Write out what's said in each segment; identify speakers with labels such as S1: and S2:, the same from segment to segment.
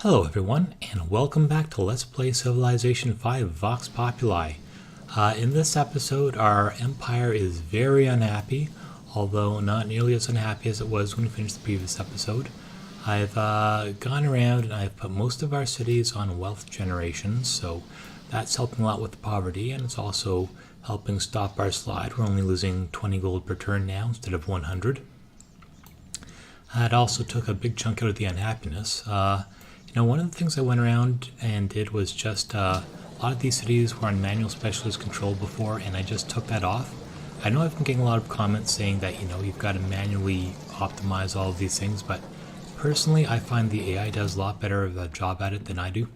S1: Hello everyone, and welcome back to Let's Play Civilization 5 Vox Populi. In this episode, our empire is very unhappy, although not nearly as unhappy as it was when we finished the previous episode. I've gone around and I've put most of our cities on wealth generation, so that's helping a lot with the poverty, and it's also helping stop our slide. We're only losing 20 gold per turn now instead of 100. It also took a big chunk out of the unhappiness. One of the things I went around and did was just a lot of these cities were on manual specialist control before, and I just took that off. I know I've been getting a lot of comments saying that, you've got to manually optimize all of these things, but personally I find the AI does a lot better of a job at it than I do.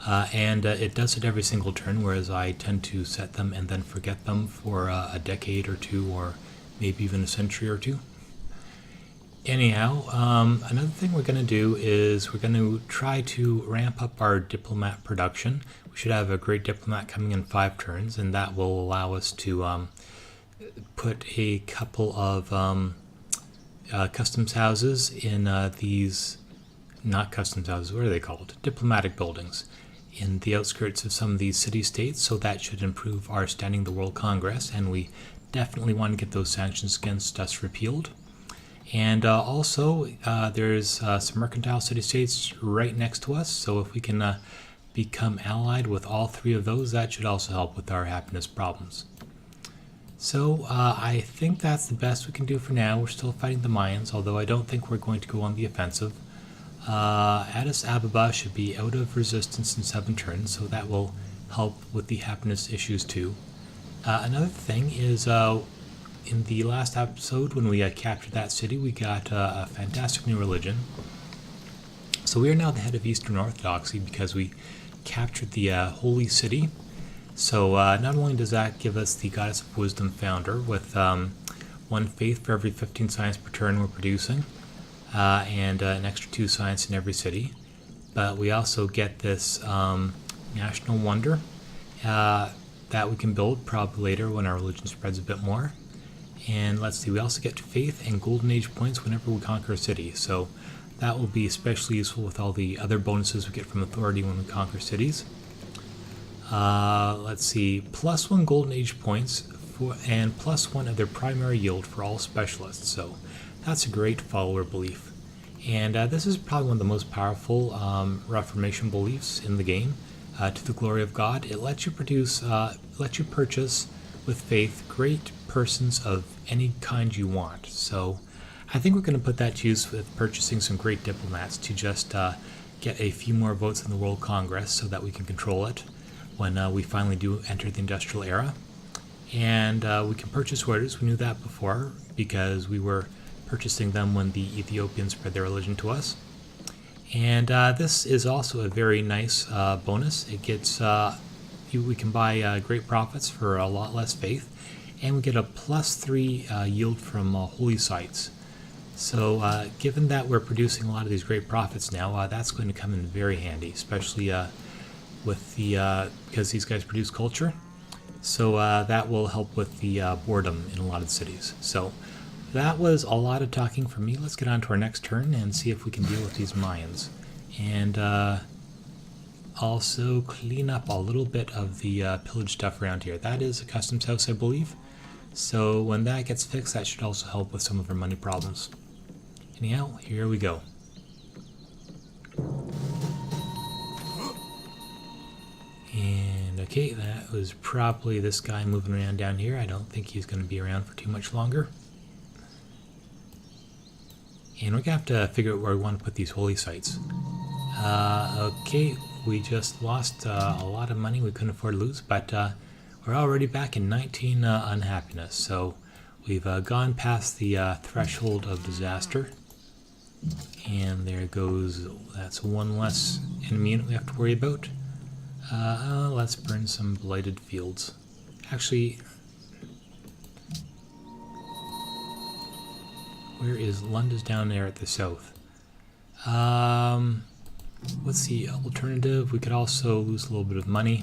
S1: And it does it every single turn, whereas I tend to set them and then forget them for a decade or two, or maybe even a century or two. Anyhow, another thing we're going to do is we're going to try to ramp up our diplomat production. We should have a great diplomat coming in 5 turns, and that will allow us to put a couple of customs houses in these, not customs houses, what are they called? Diplomatic buildings in the outskirts of some of these city-states, so that should improve our standing in the World Congress, and we definitely want to get those sanctions against us repealed. And also, there's some mercantile city-states right next to us, so if we can become allied with all 3 of those, that should also help with our happiness problems. So I think that's the best we can do for now. We're still fighting the Mayans, although I don't think we're going to go on the offensive. Addis Ababa should be out of resistance in 7 turns, so that will help with the happiness issues too. Another thing is, in the last episode, when we captured that city, we got a fantastic new religion. So we are now the head of Eastern Orthodoxy because we captured the holy city. So not only does that give us the Goddess of Wisdom founder with 1 faith for every 15 science per turn we're producing, and an extra 2 science in every city, but we also get this national wonder that we can build probably later when our religion spreads a bit more. And let's see, we also get faith and golden age points whenever we conquer a city, so that will be especially useful with all the other bonuses we get from authority when we conquer cities. Let's see, +1 golden age points and +1 of their primary yield for all specialists, so that's a great follower belief. And this is probably one of the most powerful Reformation beliefs in the game. To the glory of God, it lets you purchase with faith great persons of any kind you want. So I think we're going to put that to use with purchasing some great diplomats to just get a few more votes in the World Congress so that we can control it when we finally do enter the industrial era. And we can purchase orders. We knew that before because we were purchasing them when the Ethiopians spread their religion to us. And this is also a very nice bonus. It gets we can buy great profits for a lot less faith, and we get a +3 yield from holy sites. So given that we're producing a lot of these great profits now, that's going to come in very handy, especially with the because these guys produce culture. So that will help with the boredom in a lot of cities. So that was a lot of talking for me. Let's get on to our next turn and see if we can deal with these Mayans. And also clean up a little bit of the pillage stuff around here. That is a customs house, I believe. So when that gets fixed, that should also help with some of our money problems. Anyhow, here we go. And okay, that was probably this guy moving around down here. I don't think he's going to be around for too much longer. And we're going to have to figure out where we want to put these holy sites. Okay, we just lost a lot of money we couldn't afford to lose, but we're already back in 19 unhappiness, so we've gone past the threshold of disaster. And there goes, that's 1 less enemy unit we have to worry about. Let's burn some blighted fields. Actually, where is London's down there at the south? What's the alternative? We could also lose a little bit of money.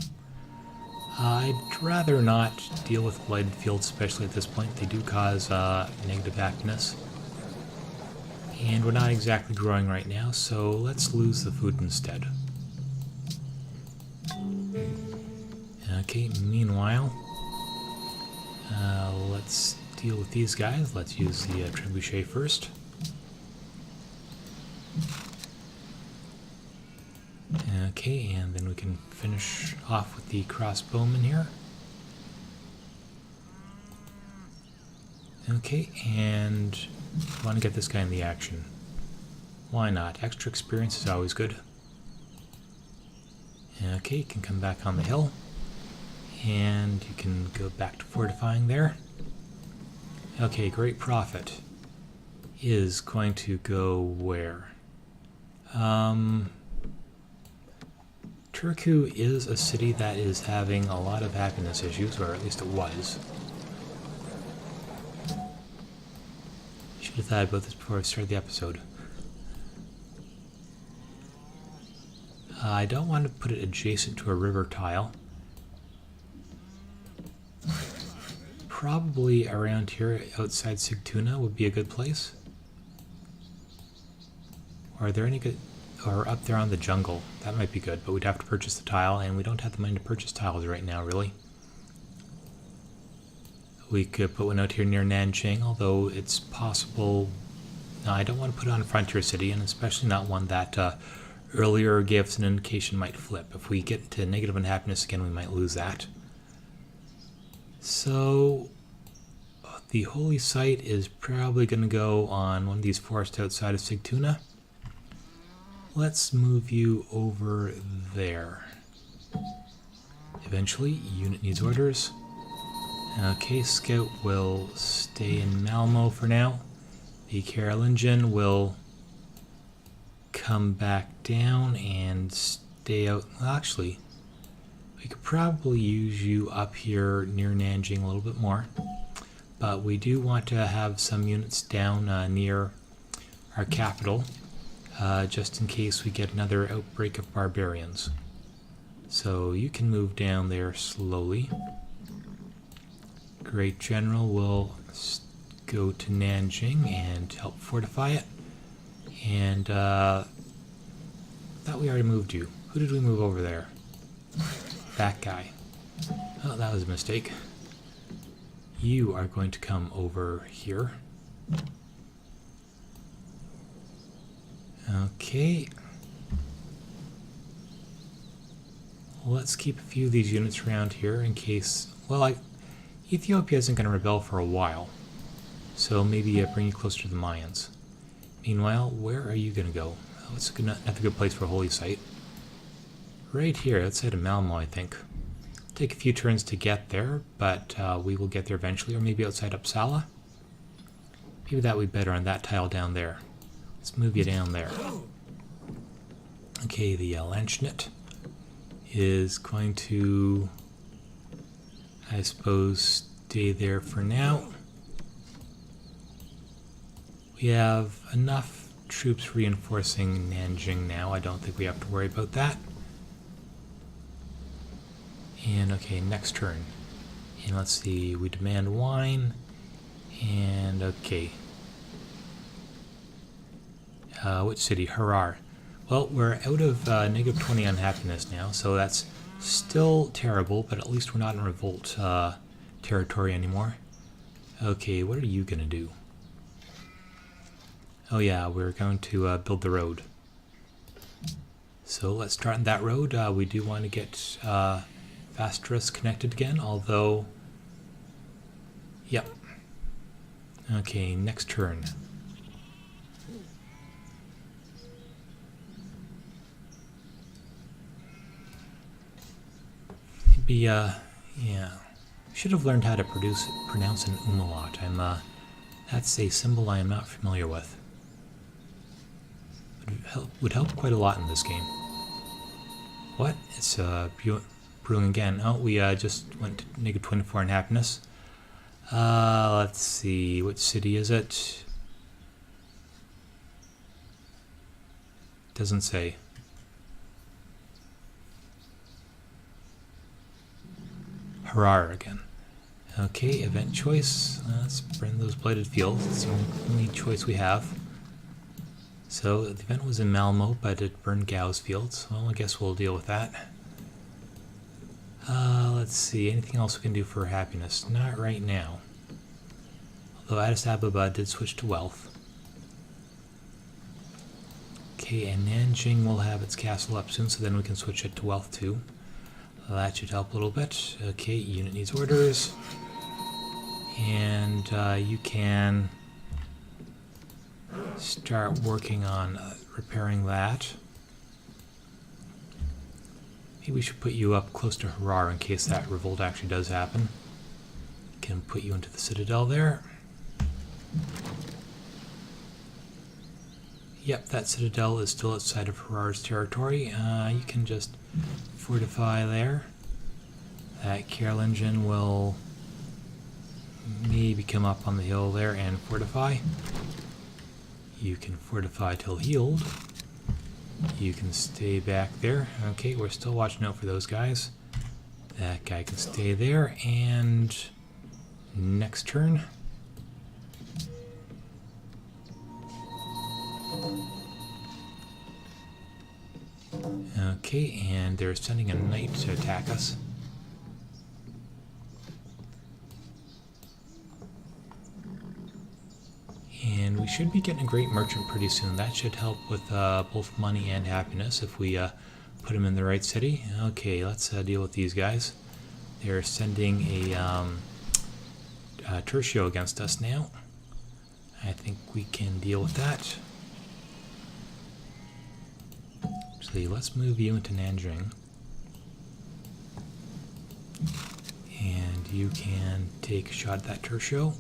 S1: I'd rather not deal with blighted fields, especially at this point. They do cause negative happiness. And we're not exactly growing right now, so let's lose the food instead. Okay, meanwhile, let's deal with these guys. Let's use the trebuchet first. Okay, and then we can finish off with the crossbowman here. Okay, and I want to get this guy in the action. Why not? Extra experience is always good. Okay, you can come back on the hill. And you can go back to fortifying there. Okay, great profit is going to go where? Turku is a city that is having a lot of happiness issues, or at least it was. Should have thought about this before I started the episode. I don't want to put it adjacent to a river tile. Probably around here outside Sigtuna would be a good place. Or are there any good... or up there on the jungle. That might be good, but we'd have to purchase the tile, and we don't have the money to purchase tiles right now, really. We could put one out here near Nanjing, although it's possible... No, I don't want to put it on a frontier city, and especially not one that earlier gave us an indication might flip. If we get to negative unhappiness again, we might lose that. So, the holy site is probably going to go on one of these forests outside of Sigtuna. Let's move you over there. Eventually, unit needs orders. Okay, Scout will stay in Malmo for now. The Carolean will come back down and stay out. Well, actually, we could probably use you up here near Nanjing a little bit more. But we do want to have some units down near our capital. Just in case we get another outbreak of barbarians. So you can move down there slowly. Great General will go to Nanjing and help fortify it. And thought we already moved you. Who did we move over there? That guy. Oh, that was a mistake. You are going to come over here. Okay. Let's keep a few of these units around here in case... Well, Ethiopia isn't going to rebel for a while. So maybe bring you closer to the Mayans. Meanwhile, where are you going to go? Oh, it's not a good place for a holy site. Right here, outside of Malmo, I think. Take a few turns to get there, but we will get there eventually. Or maybe outside Uppsala. Maybe that would be better on that tile down there. Let's move you down there. Okay, the Lanchnit is going to, I suppose, stay there for now. We have enough troops reinforcing Nanjing now. I don't think we have to worry about that. And okay, next turn. And let's see, we demand wine. And okay. Which city? Harar. Well, we're out of negative 20 unhappiness now, so that's still terrible, but at least we're not in revolt territory anymore. Okay, what are you going to do? Oh yeah, we're going to build the road. So let's start on that road. We do want to get Vastrus connected again, although... Yep. Okay, next turn. Yeah. Should have learned how to pronounce an umlaut. That's a symbol I am not familiar with. Would help quite a lot in this game. What? It's brewing again. Oh, we just went to negative 24 in happiness. Let's see. Which city is it? Doesn't say. Harar again. Okay, event choice. Let's burn those blighted fields. It's the only choice we have. So the event was in Malmo, but it burned Gau's fields. Well, I guess we'll deal with that. Let's see, anything else we can do for happiness? Not right now. Although Addis Ababa did switch to wealth. Okay, and Nanjing will have its castle up soon, so then we can switch it to wealth too. That should help a little bit. Okay, unit needs orders. And you can start working on repairing that. Maybe we should put you up close to Harar in case that revolt actually does happen. Can put you into the citadel there. Yep, that citadel is still outside of Harar's territory. You can just fortify there. That Carolean will maybe come up on the hill there and fortify. You can fortify till healed. You can stay back there. Okay, we're still watching out for those guys. That guy can stay there, and next turn. Okay, and they're sending a knight to attack us. And we should be getting a great merchant pretty soon. That should help with both money and happiness if we put him in the right city. Okay, let's deal with these guys. They're sending a Tercio against us now. I think we can deal with that. Actually, let's move you into Nanjing. And you can take a shot at that Tercio.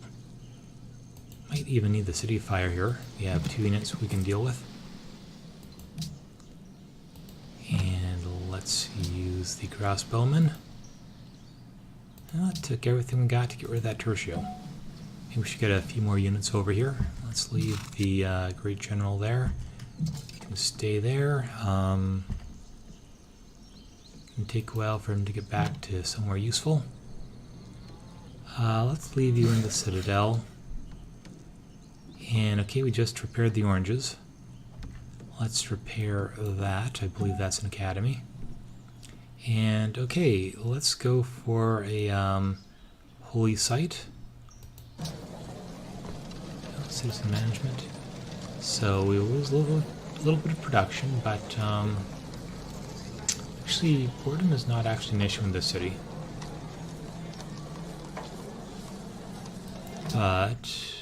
S1: Might even need the city fire here. We have 2 units we can deal with. And let's use the crossbowmen. Well, it took everything we got to get rid of that Tercio. Maybe we should get a few more units over here. Let's leave the Great General there. You can stay there. It'll take a while for him to get back to somewhere useful. Let's leave you in the Citadel. And okay, we just repaired the oranges. Let's repair that. I believe that's an academy. And okay, let's go for a holy site. Citizen management. So we lose a little bit of production, but actually boredom is not actually an issue in this city. But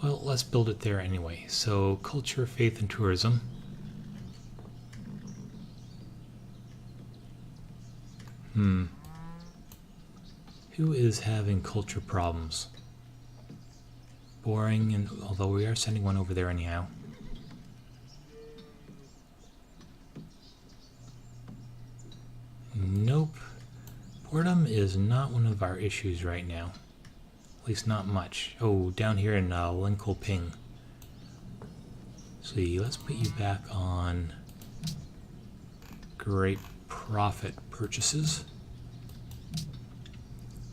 S1: well, let's build it there anyway. So, culture, faith, and tourism. Who is having culture problems? Boring, and although we are sending one over there anyhow. Nope. Boredom is not one of our issues right now. At least not much. Oh, down here in Lincolping. See, let's put you back on great profit purchases.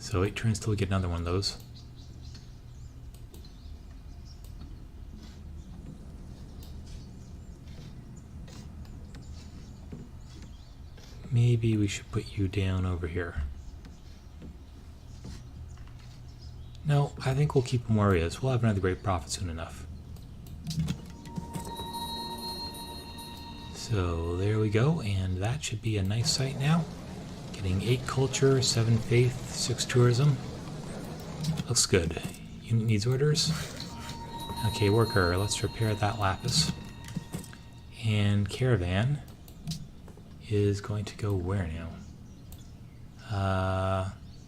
S1: So 8 turns till we get another one of those. Maybe we should put you down over here. No, I think we'll keep him where he is. We'll have another great profit soon enough. So there we go, and that should be a nice site now. Getting 8 culture, 7 faith, 6 tourism. Looks good. Unit needs orders. Okay, worker, let's repair that lapis. And caravan is going to go where now?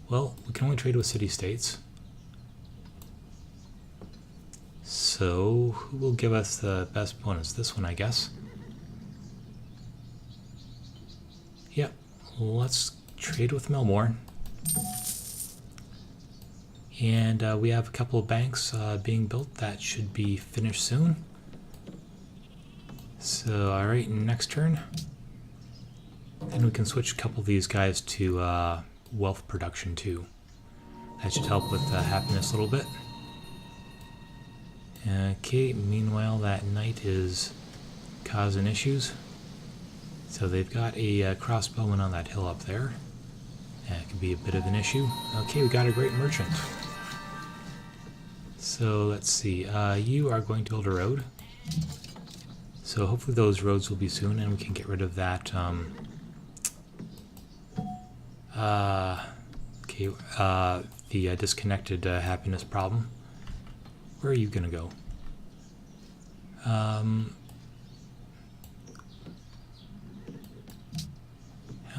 S1: Well, we can only trade with city-states. So, who will give us the best bonus? This one, I guess. Yep, let's trade with Melbourne. And we have a couple of banks being built that should be finished soon. So, alright, next turn. And we can switch a couple of these guys to wealth production too. That should help with happiness a little bit. Okay, meanwhile that knight is causing issues. So they've got a crossbowman on that hill up there. That could be a bit of an issue. Okay, we got a great merchant. So let's see, you are going to build a road. So hopefully those roads will be soon and we can get rid of that, the disconnected happiness problem. Where are you gonna go? How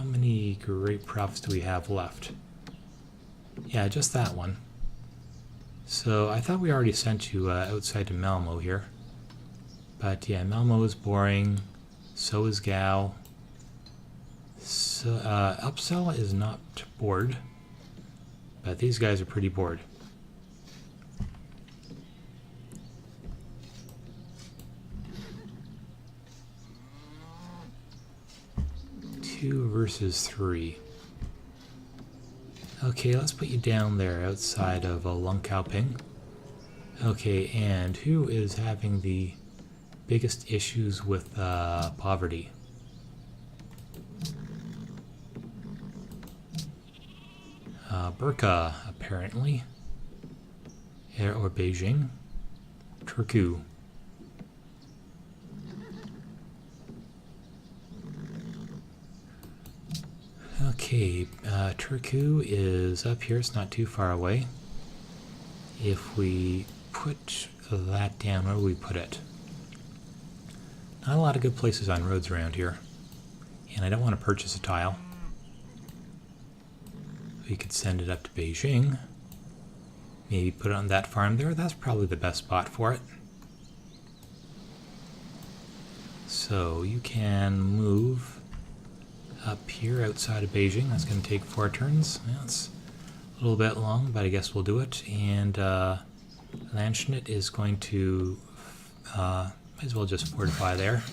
S1: many great profits do we have left? Yeah, just that one. So I thought we already sent you outside to Malmo here. But yeah, Malmo is boring. So is Gal. So, Upsell is not bored. But these guys are pretty bored. Two versus three. Okay, let's put you down there outside of Lunkaoping. Okay, and who is having the biggest issues with poverty? Burka, apparently. Or Beijing. Turku. Okay, Turku is up here, it's not too far away. If we put that down, where do we put it? Not a lot of good places on roads around here. And I don't want to purchase a tile. We could send it up to Beijing. Maybe put it on that farm there. That's probably the best spot for it. So you can move up here outside of Beijing. That's going to take 4 turns. That's a little bit long, but I guess we'll do it. And Lanchinit is going to might as well just fortify there.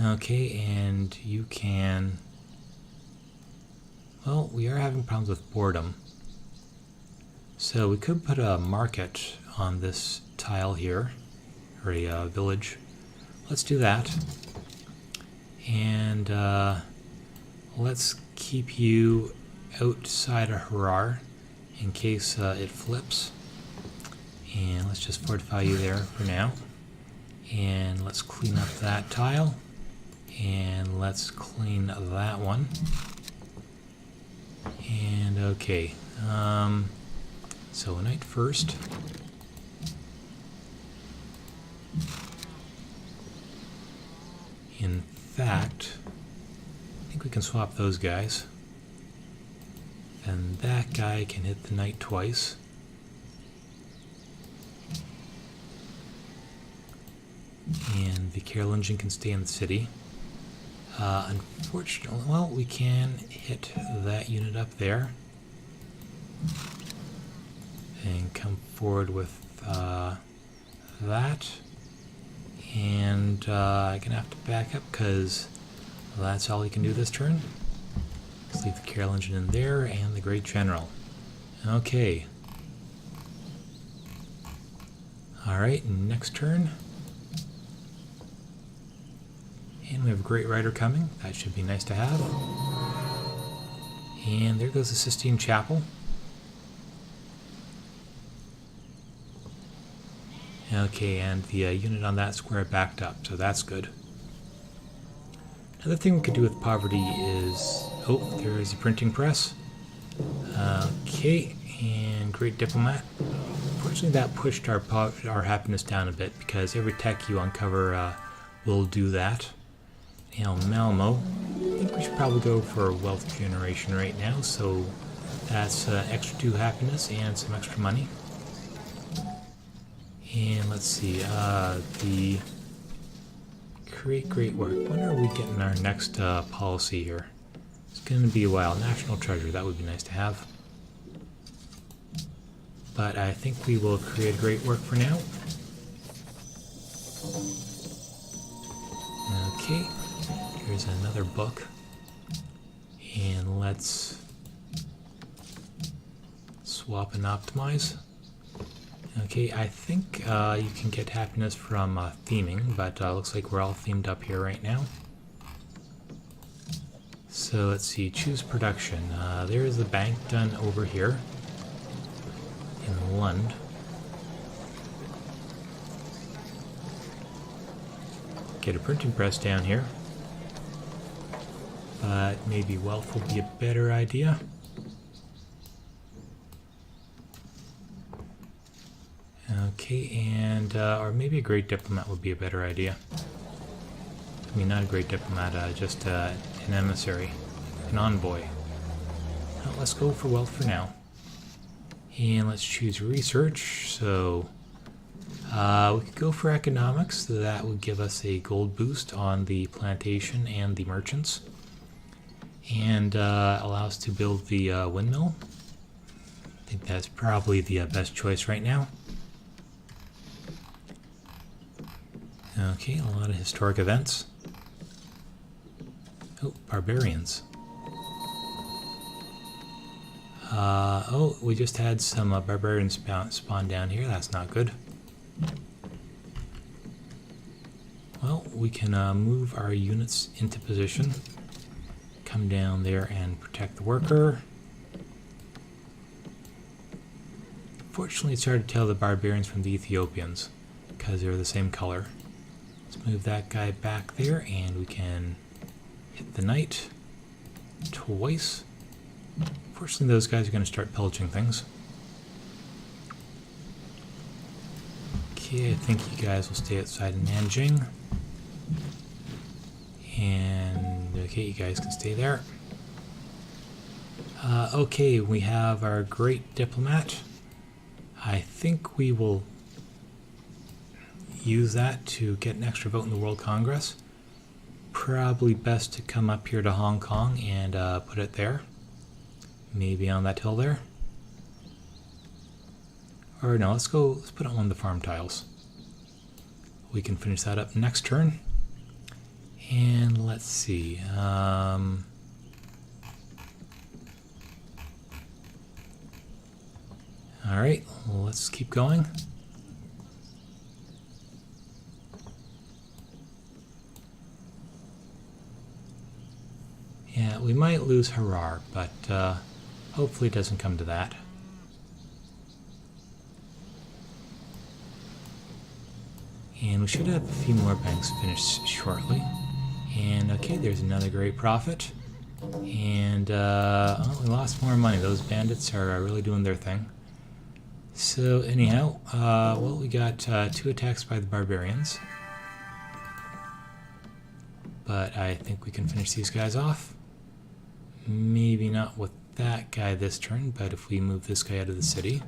S1: Okay, and you can... Well, we are having problems with boredom. So we could put a market on this tile here, or a village. Let's do that. And let's keep you outside of Harar in case it flips. And let's just fortify you there for now. And let's clean up that tile. And let's clean that one. And okay. So a knight first. In fact, I think we can swap those guys. And that guy can hit the knight twice. And the Carolean can stay in the city. Unfortunately, well, we can hit that unit up there. And come forward with that. And I'm going to have to back up because that's all he can do this turn. Let's leave the Carolean in there and the Great General. Okay. Alright, next turn. And we have a Great Rider coming. That should be nice to have. And there goes the Sistine Chapel. Okay, and the unit on that square backed up, so that's good. Another thing we could do with poverty is... Oh, there is a printing press. Okay, and Great Diplomat. Unfortunately, that pushed our happiness down a bit, because every tech you uncover will do that. Now, Malmo. I think we should probably go for wealth generation right now, so that's extra 2 happiness and some extra money. And let's see, the create great work. When are we getting our next policy here? It's going to be a while. National treasure, that would be nice to have. But I think we will create great work for now. Okay, here's another book. And let's swap and optimize. Okay, I think you can get happiness from theming, but looks like we're all themed up here right now. So let's see, choose production. There is the bank done over here in Lund. Get a printing press down here. But maybe wealth will be a better idea. Okay, and or maybe a great diplomat would be a better idea. I mean, not a great diplomat, just an emissary, an envoy. Well, let's go for wealth for now. And let's choose research. So we could go for economics. That would give us a gold boost on the plantation and the merchants. And allow us to build the windmill. I think that's probably the best choice right now. Okay, a lot of historic events. Oh, barbarians. Oh, we just had some barbarians spawn down here. That's not good. Well, we can move our units into position. Come down there and protect the worker. Fortunately, it's hard to tell the barbarians from the Ethiopians because they're the same color. Let's move that guy back there, and we can hit the knight twice. Fortunately, those guys are going to start pillaging things. Okay, I think you guys will stay outside of Nanjing. And, okay, you guys can stay there. Okay, we have our great diplomat. I think we will use that to get an extra vote in the World Congress. Probably best to come up here to Hong Kong and put it there. Maybe on that hill there. Or no, let's put it on one of the farm tiles. We can finish that up next turn. And let's see. Alright, let's keep going. Yeah, we might lose Harar, but hopefully it doesn't come to that. And we should have a few more banks finished shortly. And okay, there's another great profit. And well, we lost more money. Those bandits are really doing their thing. So anyhow, well, we got 2 attacks by the barbarians. But I think we can finish these guys off. Maybe not with that guy this turn, but if we move this guy out of the city,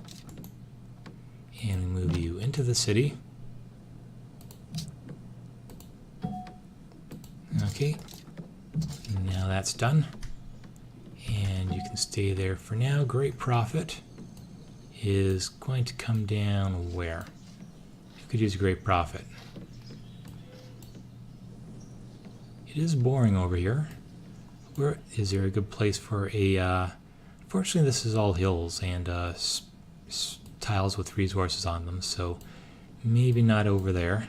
S1: and we move you into the city. Okay, now that's done. And you can stay there for now. Great profit is going to come down where? You could use a great profit. It is boring over here. Where is there a good place for a... Fortunately, this is all hills and tiles with resources on them, so maybe not over there.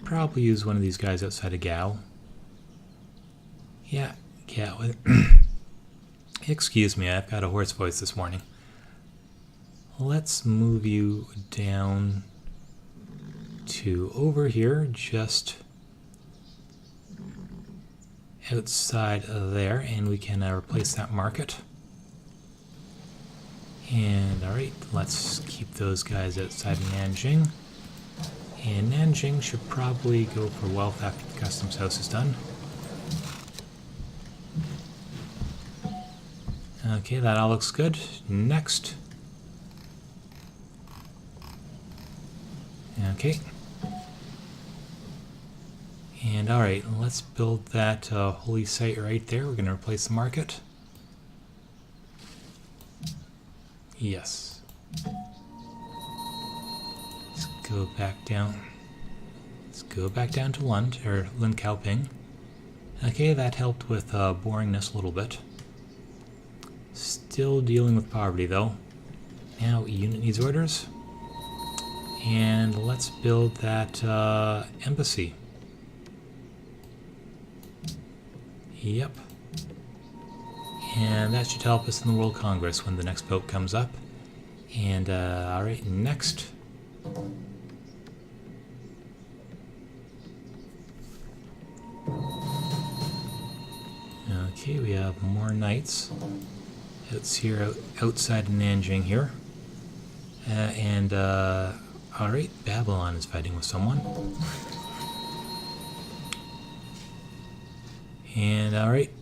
S1: Probably use one of these guys outside of Gao. Yeah, Gao. Excuse me, I've got a hoarse voice this morning. Let's move you down to over here, just outside of there, and we can replace that market. And alright, let's keep those guys outside of Nanjing. And Nanjing should probably go for wealth after the customs house is done. Okay, that all looks good. Next. Okay. And alright, let's build that holy site right there. We're going to replace the market. Yes. Let's go back down. Let's go back down to Lund, or Lund Kaoping. Okay, that helped with boringness a little bit. still dealing with poverty though. Now, unit needs orders. And let's build that embassy. Yep. And that should help us in the World Congress when the next vote comes up. And, alright, next. Okay, we have more knights. It's here outside of Nanjing here. Alright, Babylon is fighting with someone. And, alright,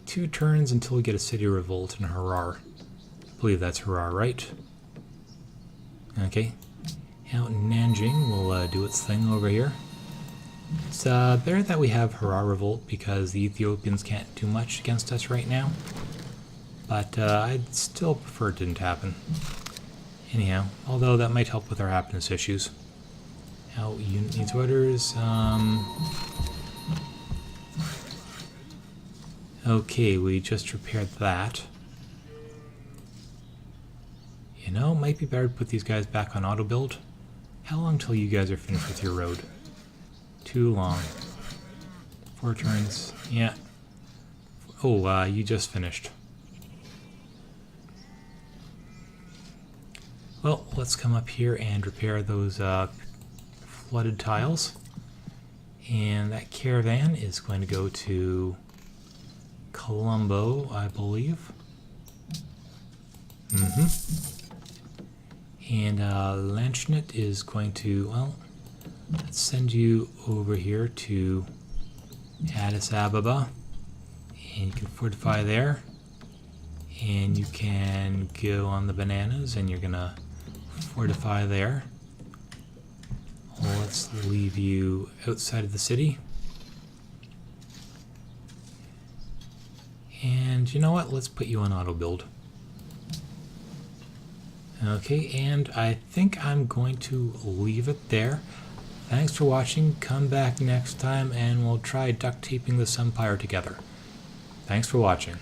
S1: 2 turns until we get a city revolt in Harar. I believe that's Harar, right? Okay. Now Nanjing will do its thing over here. It's better that we have Harar revolt because the Ethiopians can't do much against us right now. But I'd still prefer it didn't happen. Anyhow, although that might help with our happiness issues. Now, unit needs orders. Okay, we just repaired that. You know, might be better to put these guys back on auto build. How long till you guys are finished with your road? Too long. 4 turns. Yeah. Oh, you just finished. Well, let's come up here and repair those flooded tiles. And that caravan is going to go to Colombo, I believe. And Lanchnit is going to, well, let's send you over here to Addis Ababa. And you can fortify there. And you can go on the bananas and you're going to fortify there. Let's leave you outside of the city. And you know what? Let's put you on auto build. Okay, and I think I'm going to leave it there. Thanks for watching. Come back next time and we'll try duct taping this empire together. Thanks for watching.